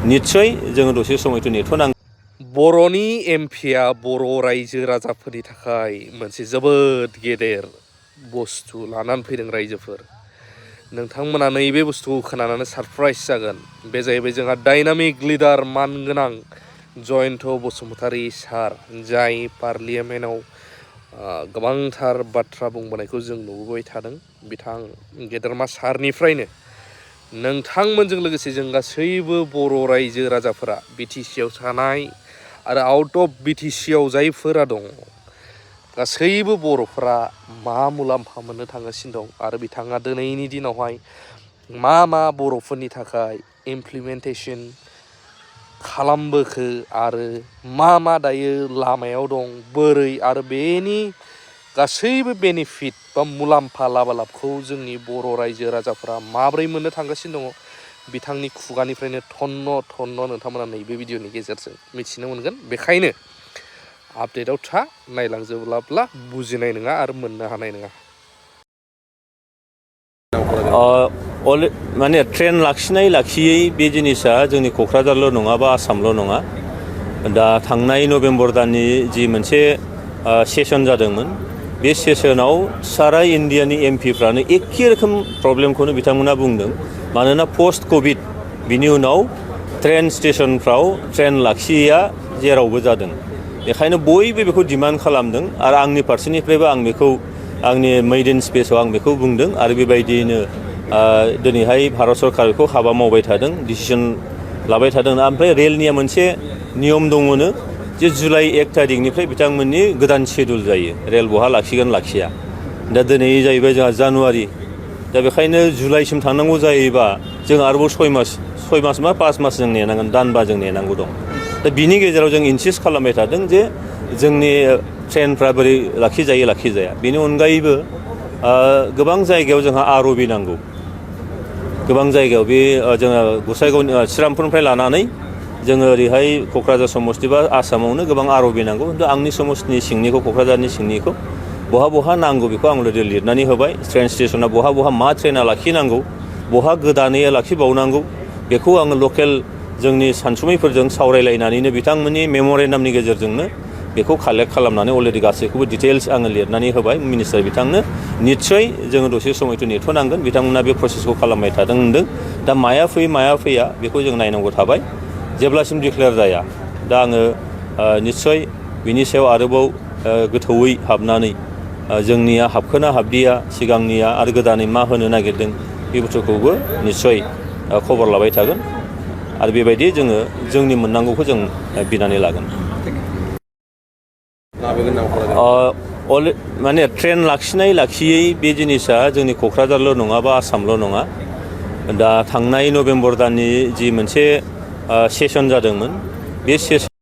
निस्सय जोङो दसे समायथ' नेथ'नांगोन। बर'नि एमपिआ बर' रायजो राजाफोरनि थाखाय मोनसे जोबोद गेदेर बुस्थु लानानै फैदों रायजोफोर। नोंथांमोना नैबे बुस्थुखौ खोनानानै सारप्राइज जागोन। बे जाहैबाय जोंहा डाइनामिक लिडार मानगोनां जयन्त बसुमतारी सार, जाय पार्लियामेन्टआव गोबांथार बाथ्रा बुंबोनायखौ जों नुबोबाय थादों। बिथां गेदेरमा सारनिफ्रायनो नोंथांमोनजों लोगोसे जों गासैबो बर' रायजो राजाफोरा बिटिसिआव थानाय आरो आउट अफ बिटिसिआव जायफोरा दङ, गासैबो बर'फोरा मा मुलाम्फा मोननो थांगासिनो दं आरो बिथाङा दिनैनि दिनावहाय मा बर'फोरनि थाखाय इमप्लिमेन्टेसन खालामबोखो आरो मा दायो लामायाव दं, बोरै आरो बेनि गासैबो बेनिफिट बा मुलाम्फा लाबालाबखौ जोंनि बर' रायजो राजाफोरा माब्रै मोननो थांगासिनो दङ, बिथांनि खुगानिफ्रायनो थन्न नोंथांमोना नैबे भिडिअनि गेजेरजों मिथिनो मोनगोन। बेखायनो आपडेटआव था, नायलांजोब्ला बुजिनाय नङा आरो मोननो हानाय नङा। माने ट्रेन लाखिनाय लाखियै बे जिनिसा जोंनि क'क्राझारल' नङा बा आसामल' नङा। दा थांनाय नभेम्बर दाननि जि मोनसे सेसन जादोंमोन, बे सेसनाव सारा इन्डियानि एमपिफ्रानो एखे रोखोम प्रब्लेमखौनो बिथांमोना बुंदों। मानोना पस्ट कभिड बिनि उनाव ट्रेन स्टेशनफ्राव ट्रेन लाखियैया जेरावबो जादों। बेखायनो बयबो बेखौ डिमान्ड खालामदों आरो आंनि फारसेनिफ्रायबो आं बेखौ आंनि मेइडेन स्पेसाव आं बेखौ बुंदों आरो बेबायदियैनो दिनैहाय भारत सरकार बेखौ हाबा मावबाय थादों, डिसिसन लाबाय थादों। ओमफ्राय रेलनिया मोनसे नियम दङनो जे जुलाइ 1 थारिखनिफ्राय बिथांमोननि गोदान शेड्युल जायो, रेल बहा लाखिगोन लाखिया। दा दिनै जाहैबाय जोंहा जानुवारि, दा बेखायनो जुलाइसिम थांनांगौ जायोबा जों आरोबाव 6 मास मा 5 मास जों नेनांगोन, दानबा जों नेनांगौ दं। दा बिनि गेजेराव जों इनसिस्ट खालामबाय थादों जे जोंनि ट्रेनफ्रा बोरै लाखिजायो लाखिजाया। बेनि अनगायैबो गोबां जायगायाव जोंहा आर'बि नांगौ, गोबां जायगायाव बे जोङो गसाइगावनि श्रीरामपुरनिफ्राय लानानै जोङो ओरैहाय क'क्राझार समस्ति बा आसामावनो गोबां आर'बि नांगौ। खिन्थु आंनि समस्तिनि सिंनिखौ, क'क्राझारनि सिंनिखौ बहा नांगौ बेखौ आं अलरेडि लिरनानै होबाय। ट्रेन स्टेसना बहा मा ट्रेना लाखिनांगौ, बहा गोदानै लाखिबावनांगौ, बेखौ आङो लकेल जोंनि सानसुमैफोरजों सावरायलायनानैनो बिथांमोननि मेम'रेन्डामनि गेजेरजोंनो बेखौ कालेक्ट खालामनानै अलरेडि गासैखौबो डिटेल्स आङो लिरनानै होबाय मिनिस्टार बिथांनो। निस्सय जोङो दसे समायथ' नेथ'नांगोन, बिथांमोना बे प्रसेसखौ खालामबाय थादों होनदों। दा माया फैया बेखौ जों नायनांगौ थाबाय जेब्लासिम डिक्लेयार जाया। दा आङो निस्सय बिनि सायाव आरोबाव गोथौयै हाबनानै जोंनिया हाबखोना हाबदिया, सिगांनिया आरो गोदानै मा होनो नागिरदों, बे बुस्थुखौबो निस्सय खबर लाबाय थागोन आरो बेबायदि जोङो जोंनि मोननांगौखौ जों बिनानै लागोन। माने ट्रेन लाखिनाय लाखियै बे जिनिसा जोंनि क'क्राझारल' नङा बा आसामल' नङा। दा थांनाय नभेम्बर दाननि जि मोनसे सेसन जादोंमोन, बे